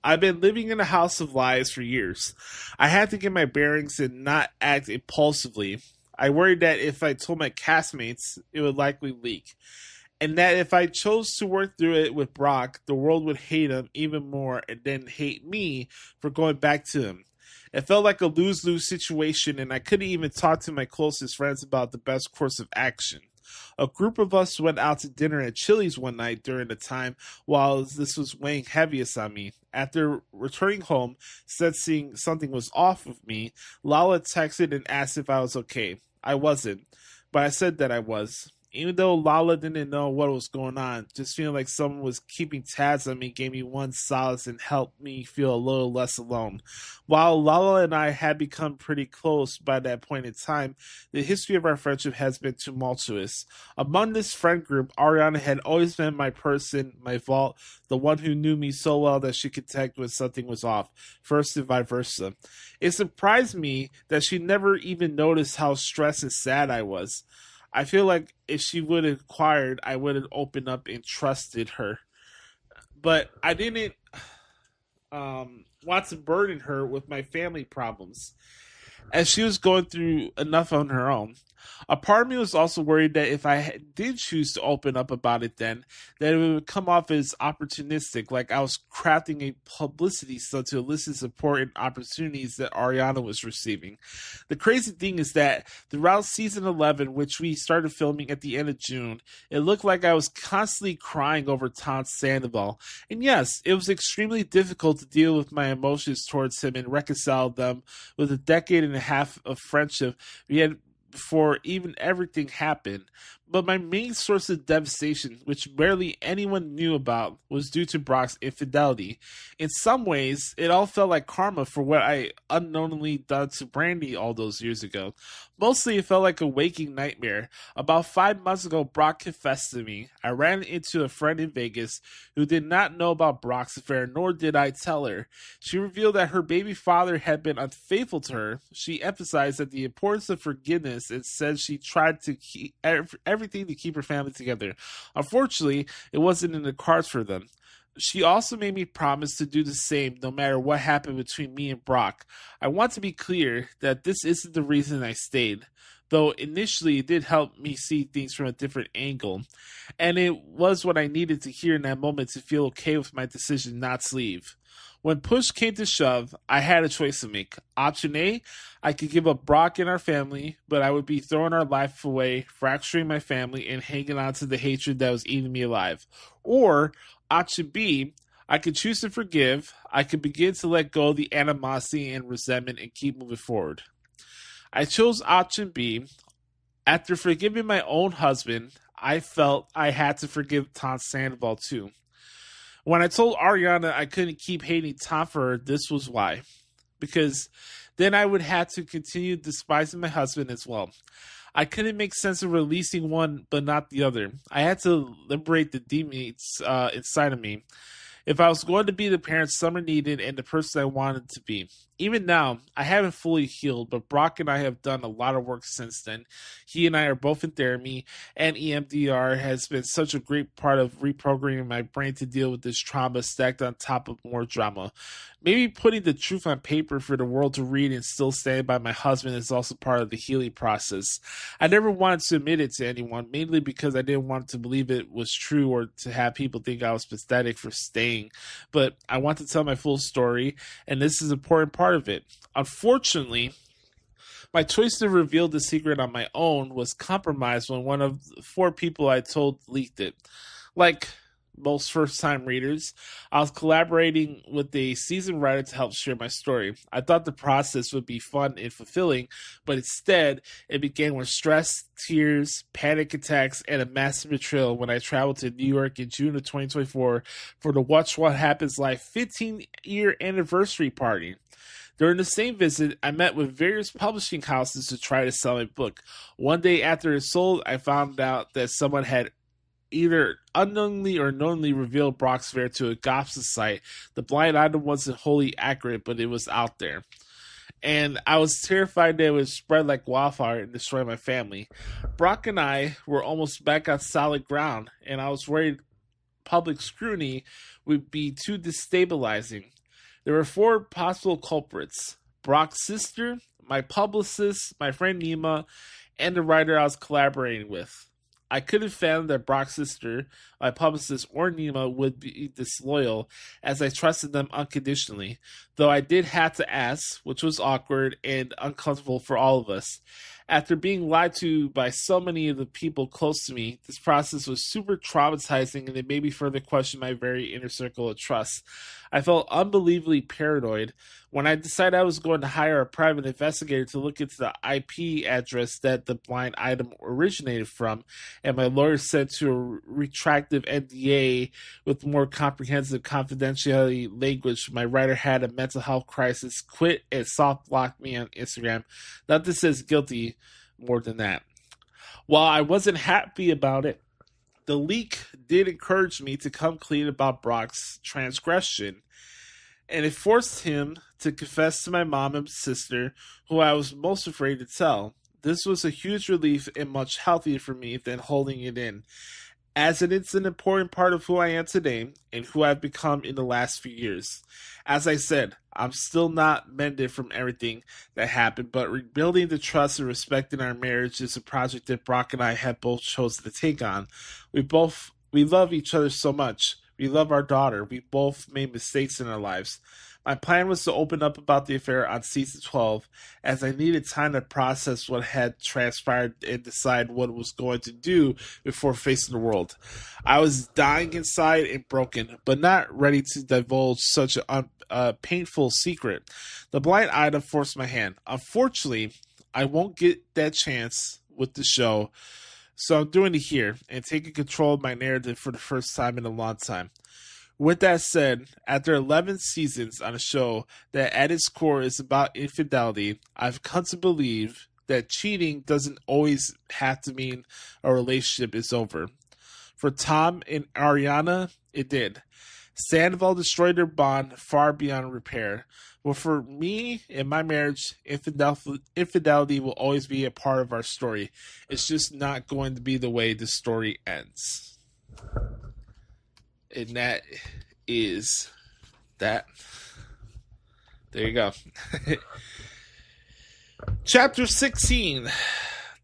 I've been living in a house of lies for years. I had to get my bearings and not act impulsively. I worried that if I told my castmates, it would likely leak. And that if I chose to work through it with Brock, the world would hate him even more and then hate me for going back to him. It felt like a lose-lose situation, and I couldn't even talk to my closest friends about the best course of action. A group of us went out to dinner at Chili's one night during the time while this was weighing heaviest on me. After returning home, sensing something was off with me, Lala texted and asked if I was okay. I wasn't, but I said that I was. Even though Lala didn't know what was going on, just feeling like someone was keeping tabs on me gave me one solace and helped me feel a little less alone. While Lala and I had become pretty close by that point in time, the history of our friendship has been tumultuous. Among this friend group, Ariana had always been my person, my vault, the one who knew me so well that she could detect when something was off, first and vice versa. It surprised me that she never even noticed how stressed and sad I was. I feel like if she would have inquired, I would have opened up and trusted her. But I didn't want to burden her with my family problems, as she was going through enough on her own. A part of me was also worried that if I did choose to open up about it then, that it would come off as opportunistic, like I was crafting a publicity stunt to elicit support and opportunities that Ariana was receiving. The crazy thing is that throughout season 11, which we started filming at the end of June, it looked like I was constantly crying over Tom Sandoval. And yes, it was extremely difficult to deal with my emotions towards him and reconcile them with a decade and a half of friendship we had before even everything happened. But my main source of devastation, which barely anyone knew about, was due to Brock's infidelity. In some ways, it all felt like karma for what I unknowingly done to Brandy all those years ago. Mostly, it felt like a waking nightmare. About 5 months ago, Brock confessed to me. I ran into a friend in Vegas who did not know about Brock's affair, nor did I tell her. She revealed that her baby father had been unfaithful to her. She emphasized that the importance of forgiveness and said she tried to keep everything to keep her family together. Unfortunately, it wasn't in the cards for them. She also made me promise to do the same no matter what happened between me and Brock. I want to be clear that this isn't the reason I stayed, though initially it did help me see things from a different angle, and it was what I needed to hear in that moment to feel okay with my decision not to leave. When push came to shove, I had a choice to make. Option A, I could give up Brock and our family, but I would be throwing our life away, fracturing my family, and hanging on to the hatred that was eating me alive. Or, option B, I could choose to forgive. I could begin to let go of the animosity and resentment and keep moving forward. I chose option B. After forgiving my own husband, I felt I had to forgive Tom Sandoval too. When I told Ariana I couldn't keep hating Tom for her, this was why. Because then I would have to continue despising my husband as well. I couldn't make sense of releasing one but not the other. I had to liberate the demons inside of me if I was going to be the parent Summer needed and the person I wanted to be. Even now, I haven't fully healed, but Brock and I have done a lot of work since then. He and I are both in therapy, and EMDR has been such a great part of reprogramming my brain to deal with this trauma stacked on top of more drama. Maybe putting the truth on paper for the world to read and still stand by my husband is also part of the healing process. I never wanted to admit it to anyone, mainly because I didn't want to believe it was true or to have people think I was pathetic for staying. But I want to tell my full story, and this is an important part of it. Unfortunately, my choice to reveal the secret on my own was compromised when one of the 4 people I told leaked it. Like most first-time readers, I was collaborating with a seasoned writer to help share my story. I thought the process would be fun and fulfilling, but instead, it began with stress, tears, panic attacks, and a massive betrayal when I traveled to New York in June of 2024 for the Watch What Happens Live 15-year anniversary party. During the same visit, I met with various publishing houses to try to sell my book. One day after it sold, I found out that someone had either unknowingly or knowingly revealed Brock's affair to a gossip site. The blind item wasn't wholly accurate, but it was out there. and I was terrified that it would spread like wildfire and destroy my family. Brock and I were almost back on solid ground, and I was worried public scrutiny would be too destabilizing. There were 4 possible culprits: Brock's sister, my publicist, my friend Nima, and the writer I was collaborating with. I could have found that Brock's sister, my publicist, or Nima would be disloyal, as I trusted them unconditionally, though I did have to ask, which was awkward and uncomfortable for all of us. After being lied to by so many of the people close to me, this process was super traumatizing, and it made me further question my very inner circle of trust. I felt unbelievably paranoid when I decided I was going to hire a private investigator to look into the IP address that the blind item originated from, and my lawyer sent to a retractive NDA with more comprehensive confidentiality language. My writer had a mental health crisis, quit, and soft blocked me on Instagram. Nothing says guilty more than that. While I wasn't happy about it, the leak did encourage me to come clean about Brock's transgression, and it forced him to confess to my mom and sister, who I was most afraid to tell. This was a huge relief and much healthier for me than holding it in, as it is an important part of who I am today and who I've become in the last few years. As I said, I'm still not mended from everything that happened, but rebuilding the trust and respect in our marriage is a project that Brock and I have both chosen to take on. We love each other so much. We love our daughter. We both made mistakes in our lives. My plan was to open up about the affair on season 12, as I needed time to process what had transpired and decide what I was going to do before facing the world. I was dying inside and broken, but not ready to divulge such a painful secret. The blind item forced my hand. Unfortunately, I won't get that chance with the show, so I'm doing it here and taking control of my narrative for the first time in a long time. With that said, after 11 seasons on a show that at its core is about infidelity, I've come to believe that cheating doesn't always have to mean a relationship is over. For Tom and Ariana, it did. Sandoval destroyed their bond far beyond repair. But for me and my marriage, infidelity will always be a part of our story. It's just not going to be the way the story ends. And that is that. There you go. Chapter 16.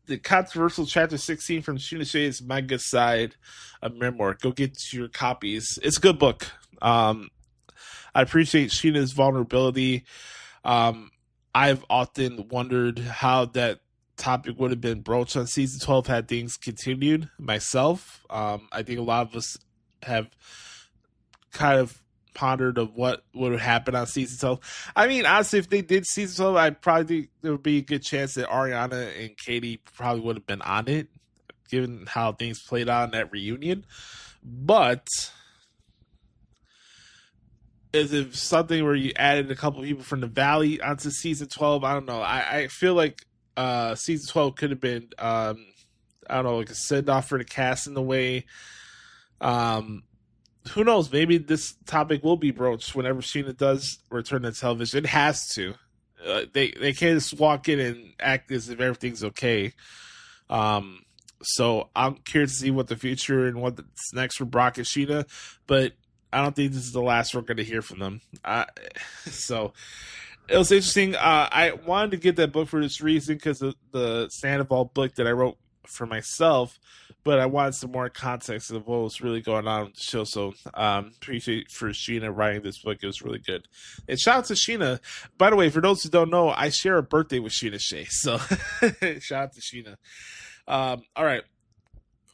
The controversial Chapter 16 from Scheana Shay's My Good Side of Memoir. Go get your copies. It's a good book. I appreciate Scheana's vulnerability. I've often wondered how that topic would have been broached on season 12 had things continued myself. I think a lot of us have kind of pondered of what would have happened on season 12. I mean, honestly, if they did season 12, I probably think there would be a good chance that Ariana and Katie probably would have been on it, given how things played out in that reunion. But is it something where you added a couple of people from the Valley onto season 12? I don't know. I feel like season 12 could have been, I don't know, like a send-off for the cast in a way. Who knows? Maybe this topic will be broached whenever Scheana does return to television. It has to. They can't just walk in and act as if everything's okay. So I'm curious to see what the future and what's next for Brock and Scheana, but I don't think this is the last we're going to hear from them. So it was interesting. I wanted to get that book for this reason because of the Sandoval book that I wrote for myself, but I wanted some more context of what was really going on with the show. So appreciate for Scheana writing this book. It was really good. And shout out to Scheana. By the way, for those who don't know, I share a birthday with Scheana Shay. So shout out to Scheana. All right.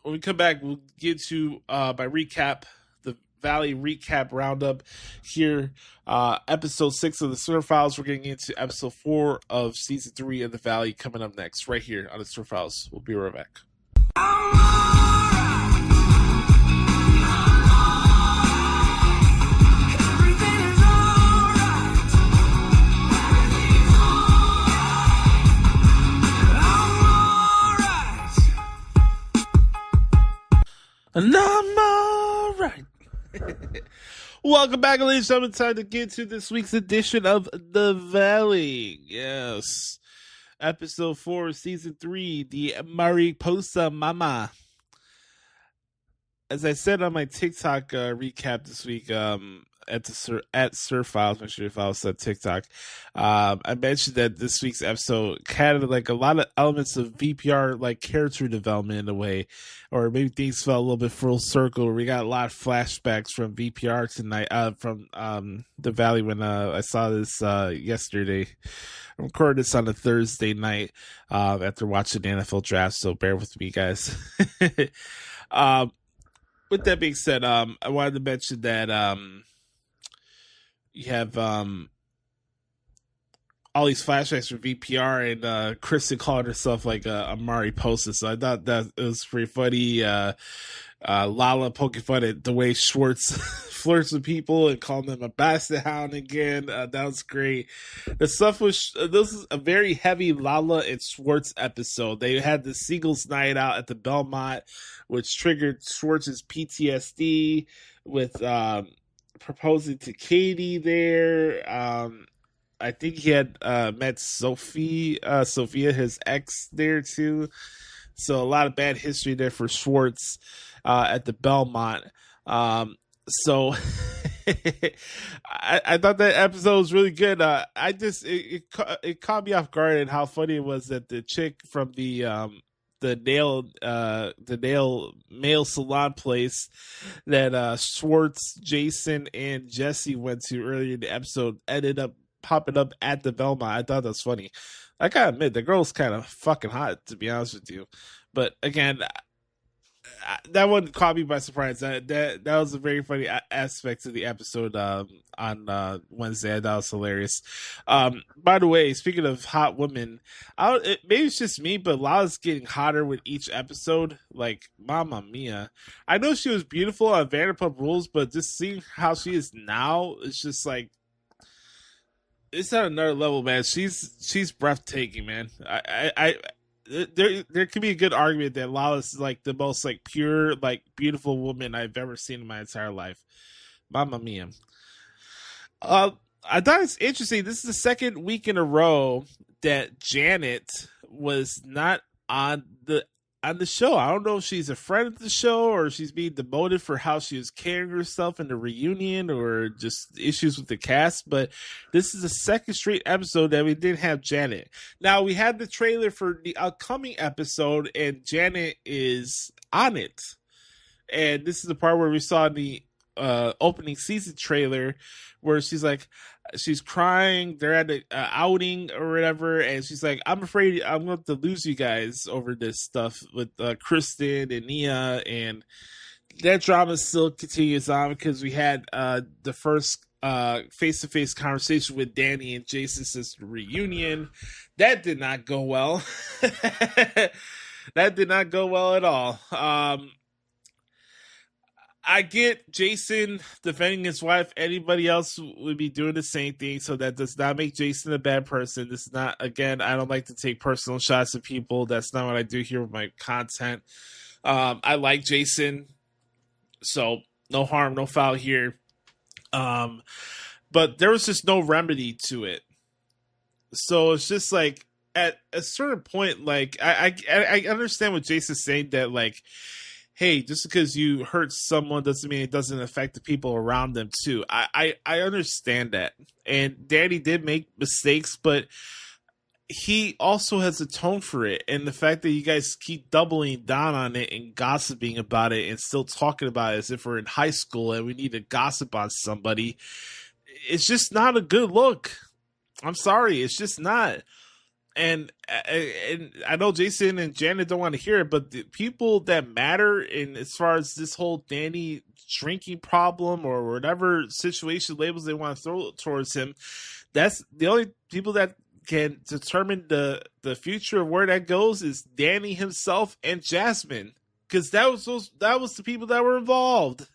When we come back, we'll get to my recap, the Valley recap roundup here. Episode 6 of the SUR Files. We're getting into episode 4 of season 3 of the Valley coming up next, right here on the SUR Files. We'll be right back. And I'm all right. Welcome back, ladies and gentlemen. Time to get to this week's edition of The Valley. Yes. Episode 4, Season 3, the Mariposa Momma. As I said on my TikTok recap this week, at SUR Files, make sure you follow us on TikTok. I mentioned that this week's episode had like a lot of elements of VPR, like character development in a way, or maybe things felt a little bit full circle. We got a lot of flashbacks from VPR tonight, from the Valley when I saw this yesterday. I recorded this on a Thursday night after watching the NFL draft, so bear with me, guys. With that being said, I wanted to mention that you have all these flashbacks from VPR, and Kristen called herself like a Mariposa, so I thought that it was pretty funny. Lala poking fun at the way Schwartz flirts with people and calling them a Bassit Hound again. That was great. The stuff was, this is a very heavy Lala and Schwartz episode. They had the Singles night out at the Belmont, which triggered Schwartz's PTSD with proposing to Katie there. I think he had met Sophia, his ex, there too. So a lot of bad history there for Schwartz at the Belmont. So I thought that episode was really good. It caught me off guard and how funny it was that the chick from the nail salon place that Schwartz, Jason, and Jesse went to earlier in the episode ended up popping up at the Belmont. I thought that was funny. I gotta admit, the girl's kind of fucking hot, to be honest with you. But again, that one caught me by surprise. That was a very funny aspect of the episode on Wednesday. That was hilarious. By the way, speaking of hot women, maybe it's just me, but Lala's getting hotter with each episode. Like, Mamma Mia. I know she was beautiful on Vanderpump Rules, but just seeing how she is now, it's just like, it's at another level, man. She's breathtaking, man. There could be a good argument that Lala's like the most like pure, like beautiful woman I've ever seen in my entire life. Mamma Mia. I thought it's interesting. This is the second week in a row that Janet was not on the show. I don't know if she's a friend of the show or she's being demoted for how she was carrying herself in the reunion or just issues with the cast, but this is the second straight episode that we didn't have Janet. Now, we had the trailer for the upcoming episode, and Janet is on it. And this is the part where we saw the opening season trailer where she's like, she's crying, they're at an outing or whatever, and she's like, I'm afraid I'm going to lose you guys over this stuff with Kristen and Nia, and that drama still continues on because we had the first face-to-face conversation with Danny and Jason since the reunion. That did not go well. That did not go well at all. I get Jason defending his wife. Anybody else would be doing the same thing, so that does not make Jason a bad person. This is not, again, I don't like to take personal shots at people. That's not what I do here with my content. I like Jason, so no harm, no foul here. But there was just no remedy to it. So it's just like, at a certain point, like, I understand what Jason's saying, that, like, hey, just because you hurt someone doesn't mean it doesn't affect the people around them too. I understand that. And Danny did make mistakes, but he also has atoned for it. And the fact that you guys keep doubling down on it and gossiping about it and still talking about it as if we're in high school and we need to gossip on somebody, it's just not a good look. I'm sorry, it's just not. And I know Jason and Janet don't want to hear it, but the people that matter in as far as this whole Danny drinking problem or whatever situation labels they want to throw towards him, that's the only people that can determine the future of where that goes is Danny himself and Jasmine, because that was the people that were involved.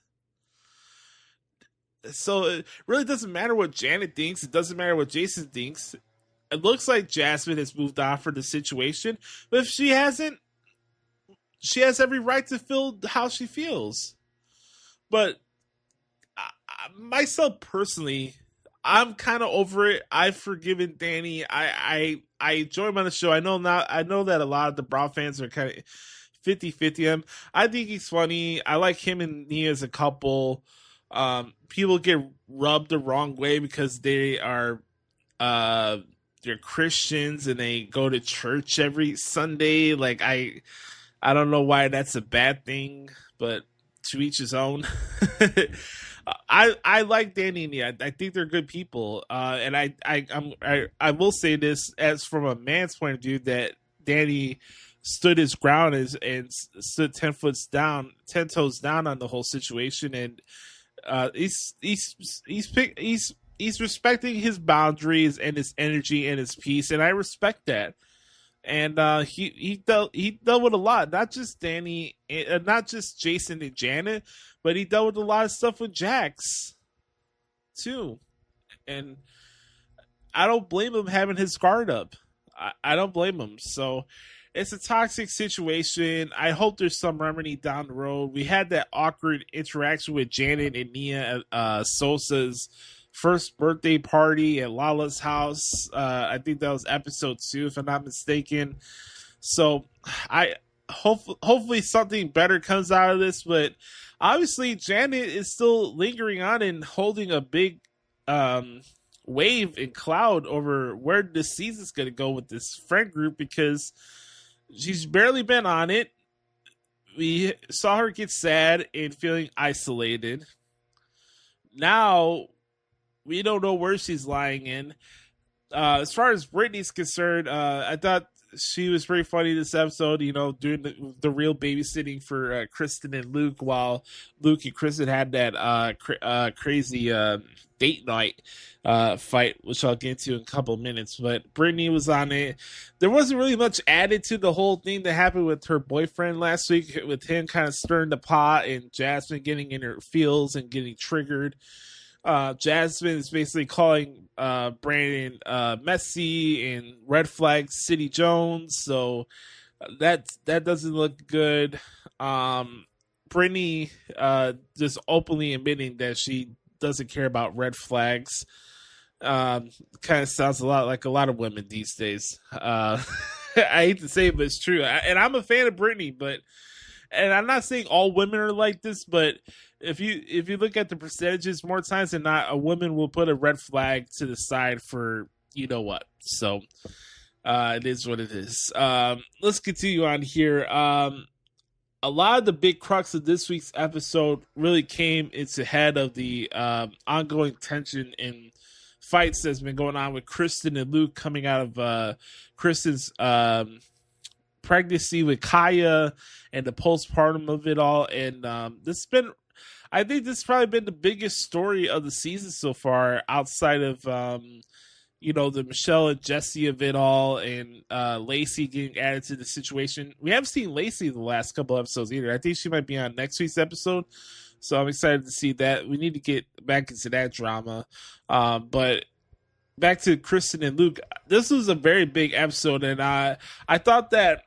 So it really doesn't matter what Janet thinks. It doesn't matter what Jason thinks. It looks like Jasmine has moved on for the situation, but if she hasn't, she has every right to feel how she feels. But myself personally, I'm kind of over it. I've forgiven Danny. I enjoy him on the show. I know that a lot of the Brown fans are kind of 50-50 him. I think he's funny. I like him and Nia as a couple. People get rubbed the wrong way because they are they're Christians and they go to church every Sunday. Like I don't know why that's a bad thing, but to each his own. I like Danny and Nia. I think they're good people. And I will say this as from a man's point of view, that Danny stood his ground and stood 10 toes down on the whole situation, and he's respecting his boundaries and his energy and his peace, and I respect that. And he dealt with a lot, not just Danny, not just Jason and Janet, but he dealt with a lot of stuff with Jax too. And I don't blame him having his guard up. I don't blame him. So it's a toxic situation. I hope there's some remedy down the road. We had that awkward interaction with Janet and Nia at Sosa's first birthday party at Lala's house. I think that was episode 2, if I'm not mistaken. So I hopefully something better comes out of this, but obviously Janet is still lingering on and holding a big wave and cloud over where this season's going to go with this friend group, because she's barely been on it. We saw her get sad and feeling isolated. Now we don't know where she's lying in. As far as Brittany's concerned, I thought she was pretty funny this episode, doing the real babysitting for Kristen and Luke, while Luke and Kristen had that crazy date night fight, which I'll get to in a couple of minutes. But Brittany was on it. There wasn't really much added to the whole thing that happened with her boyfriend last week, with him kind of stirring the pot and Jasmine getting in her feels and getting triggered. Jasmine is basically calling Brandon messy and red flag City Jones, so that doesn't look good. Brittany just openly admitting that she doesn't care about red flags. Kind of sounds a lot like a lot of women these days. I hate to say it, but it's true. And I'm a fan of Brittany, and I'm not saying all women are like this, but if you look at the percentages, more times than not, a woman will put a red flag to the side for you know what. So it is what it is. Let's continue on here. A lot of the big crux of this week's episode really came into head of the ongoing tension and fights that's been going on with Kristen and Luke, coming out of Kristen's pregnancy with Kaya and the postpartum of it all. And I think this has probably been the biggest story of the season so far, outside of the Michelle and Jesse of it all, and Lacey getting added to the situation. We haven't seen Lacey the last couple episodes either. I think she might be on next week's episode, so I'm excited to see that. We need to get back into that drama. But back to Kristen and Luke, this was a very big episode, and I thought that,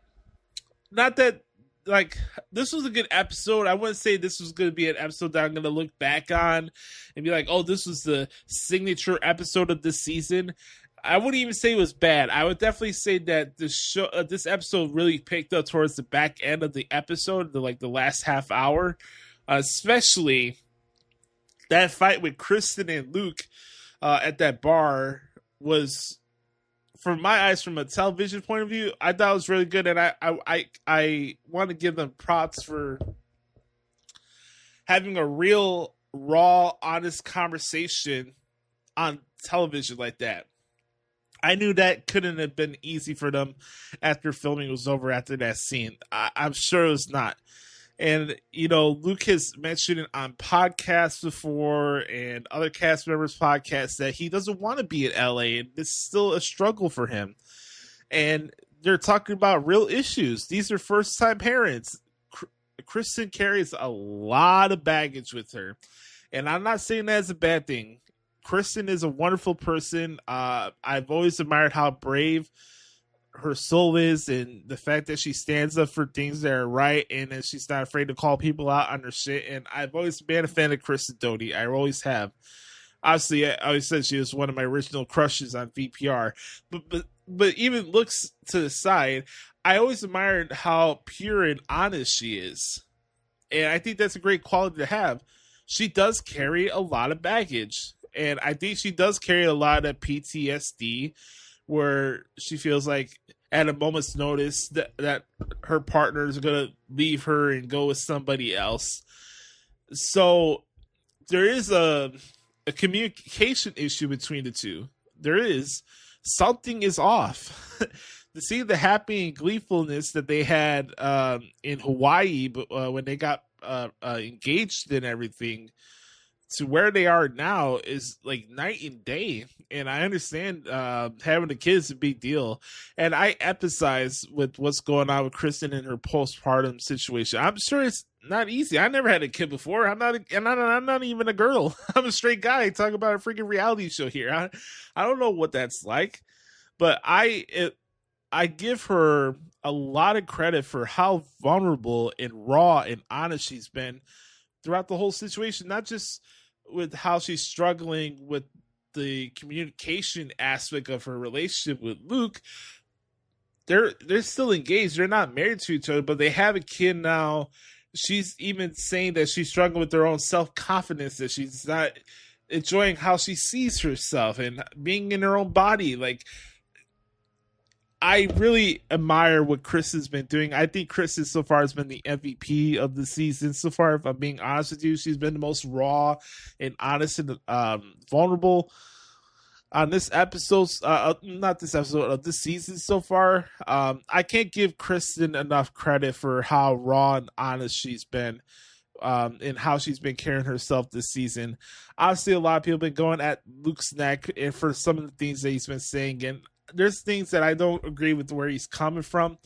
not that, like, this was a good episode. I wouldn't say this was going to be an episode that I'm going to look back on and be like, oh, this was the signature episode of this season. I wouldn't even say it was bad. I would definitely say that this episode really picked up towards the back end of the episode, the last half hour, especially that fight with Kristen and Luke at that bar was, from my eyes, from a television point of view, I thought it was really good, and I want to give them props for having a real, raw, honest conversation on television like that. I knew that couldn't have been easy for them after filming was over after that scene. I'm sure it was not. And, Luke has mentioned it on podcasts before and other cast members' podcasts that he doesn't want to be in LA, and it's still a struggle for him. And they're talking about real issues. These are first-time parents. Kristen carries a lot of baggage with her. And I'm not saying that as a bad thing. Kristen is a wonderful person. I've always admired how brave her soul is, and the fact that she stands up for things that are right, and that she's not afraid to call people out on her shit. And I've always been a fan of Kristen Doute. I always have. Obviously, I always said she was one of my original crushes on VPR. But even looks to the side, I always admired how pure and honest she is. And I think that's a great quality to have. She does carry a lot of baggage. And I think she does carry a lot of PTSD, where she feels like at a moment's notice that her partner is going to leave her and go with somebody else. So there is a communication issue between the two. There is. Something is off. To see the happy and gleefulness that they had in Hawaii when they got engaged and everything, to where they are now is like night and day. And I understand having a kid is a big deal. And I empathize with what's going on with Kristen and her postpartum situation. I'm sure it's not easy. I never had a kid before. I'm not even a girl. I'm a straight guy talking about a freaking reality show here. I don't know what that's like, but I give her a lot of credit for how vulnerable and raw and honest she's been throughout the whole situation, not just with how she's struggling with the communication aspect of her relationship with Luke. They're still engaged. They're not married to each other, but they have a kid now. She's even saying that she's struggling with her own self-confidence, that she's not enjoying how she sees herself and being in her own body. Like, I really admire what Kristen's been doing. I think Kristen so far has been the MVP of the season so far. If I'm being honest with you, she's been the most raw and honest and vulnerable on this episode. Not this episode, of this season so far. I can't give Kristen enough credit for how raw and honest she's been. And how she's been carrying herself this season. Obviously, a lot of people have been going at Luke's neck and for some of the things that he's been saying, and there's things that I don't agree with where he's coming from.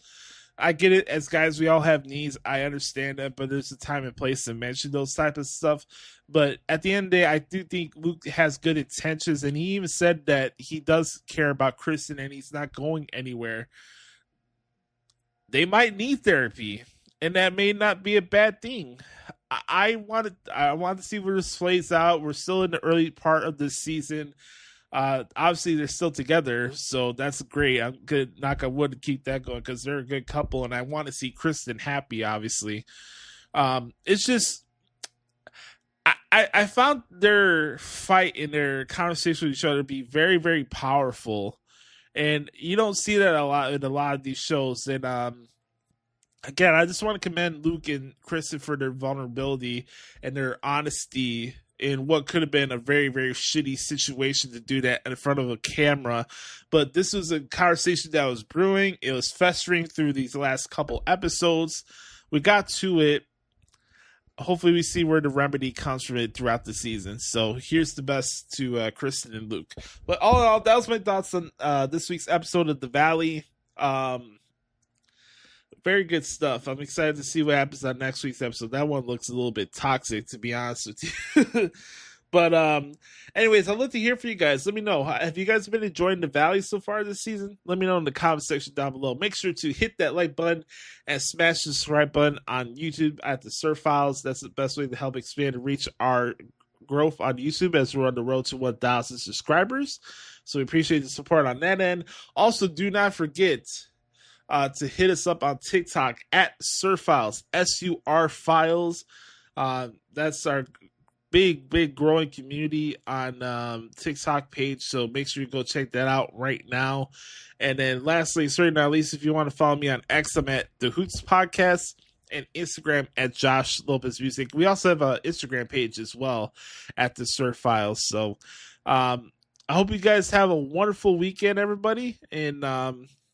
I get it. As guys, we all have needs. I understand that, but there's a time and place to mention those type of stuff. But at the end of the day, I do think Luke has good intentions, and he even said that he does care about Kristen and he's not going anywhere. They might need therapy, and that may not be a bad thing. I want to see where this plays out. We're still in the early part of this season. Obviously, they're still together, so that's great. I'm good, knock on wood, to keep that going because they're a good couple, and I want to see Kristen happy, obviously. It's just, I found their fight and their conversation with each other to be very, very powerful, and you don't see that a lot in a lot of these shows. And again, I just want to commend Luke and Kristen for their vulnerability and their honesty in what could have been a very, very shitty situation to do that in front of a camera. But this was a conversation that was brewing. It was festering through these last couple episodes. We got to it. Hopefully we see where the remedy comes from it throughout the season. So here's the best to Kristen and Luke. But all in all, that was my thoughts on this week's episode of The Valley. Very good stuff. I'm excited to see what happens on next week's episode. That one looks a little bit toxic, to be honest with you. But anyways, I'd love to hear from you guys. Let me know. Have you guys been enjoying The Valley so far this season? Let me know in the comment section down below. Make sure to hit that like button and smash the subscribe button on YouTube at the SUR Files. That's the best way to help expand and reach our growth on YouTube as we're on the road to 1,000 subscribers. So we appreciate the support on that end. Also, do not forget to hit us up on TikTok at SUR Files, SUR Files. That's our big growing community on TikTok page. So make sure you go check that out right now. And then lastly, certainly not least, if you want to follow me on X, I'm at the Hoots Podcast, and Instagram at Josh Lopez Music. We also have an Instagram page as well at the SUR Files. So I hope you guys have a wonderful weekend, everybody. And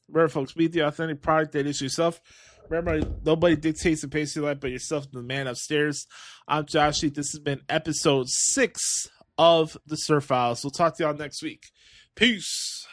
remember, folks, be the authentic product that is yourself. Remember, nobody dictates the pace of your life but yourself, the man upstairs. I'm Joshie. This has been episode 6 of the SUR Files. We'll talk to y'all next week. Peace.